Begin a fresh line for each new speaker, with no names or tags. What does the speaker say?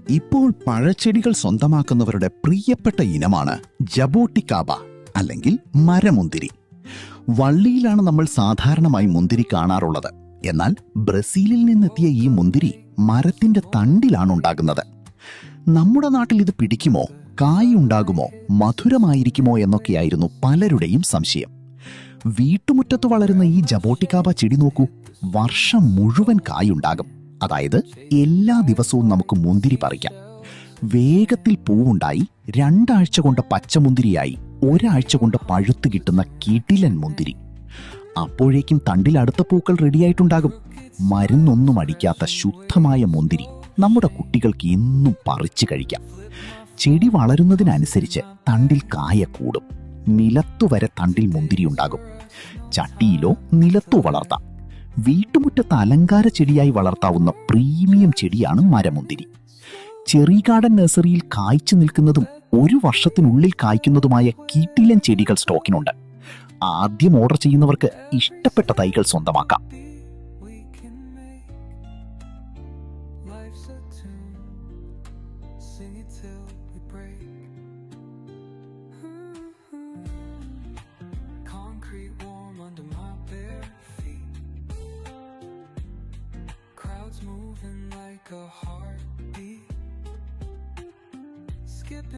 ഇപ്പോൾ പഴച്ചെടികൾ സ്വന്തമാക്കുന്നവരുടെ പ്രിയപ്പെട്ട ഇനമാണ് ജബോട്ടിക്കാബ അല്ലെങ്കിൽ മരമുന്തിരി. വള്ളിയിലാണ് നമ്മൾ സാധാരണമായി മുന്തിരി കാണാറുള്ളത്. എന്നാൽ ബ്രസീലിൽ നിന്നെത്തിയ ഈ മുന്തിരി മരത്തിന്റെ തണ്ടിലാണ് ഉണ്ടാകുന്നത്. നമ്മുടെ നാട്ടിൽ ഇത് പിടിക്കുമോ, കായ് ഉണ്ടാകുമോ, മധുരമായിരിക്കുമോ എന്നൊക്കെയായിരുന്നു പലരുടെയും സംശയം. വീട്ടുമുറ്റത്ത് വളരുന്ന ഈ ജബോട്ടിക്കാബ ചെടി നോക്കൂ, വർഷം മുഴുവൻ കായുണ്ടാകും. അതായത് എല്ലാ ദിവസവും നമുക്ക് മുന്തിരി പറിക്കാം. വേഗത്തിൽ പൂവുണ്ടായി 2 ആഴ്ച കൊണ്ട് പച്ചമുന്തിരിയായി 1 ആഴ്ച കൊണ്ട് പഴുത്ത് കിട്ടുന്ന കിടിലൻ മുന്തിരി. അപ്പോഴേക്കും തണ്ടിൽ അടുത്ത പൂക്കൾ റെഡിയായിട്ടുണ്ടാകും. മരുന്നൊന്നും അടിക്കാത്ത ശുദ്ധമായ മുന്തിരി നമ്മുടെ കുട്ടികൾക്ക് എന്നും പറിച്ചു കഴിക്കാം. ചെടി വളരുന്നതിനനുസരിച്ച് തണ്ടിൽ കായ കൂടും. നിലത്തുവരെ തണ്ടിൽ മുന്തിരി ഉണ്ടാകും. ചട്ടിയിലോ നിലത്തോ വളർത്താം. വീട്ടുമുറ്റത്ത് അലങ്കാര ചെടിയായി വളർത്താവുന്ന പ്രീമിയം ചെടിയാണ് മരമുന്തിരി. ചെറി ഗാർഡൻ നഴ്സറിയിൽ കായ്ച്ചു നിൽക്കുന്നതും 1 വർഷത്തിനുള്ളിൽ കായ്ക്കുന്നതുമായ കിടിലൻ ചെടികൾ സ്റ്റോക്കിനുണ്ട്. ആദ്യം ഓർഡർ ചെയ്യുന്നവർക്ക് ഇഷ്ടപ്പെട്ട തൈകൾ സ്വന്തമാക്കാം.
Moving like a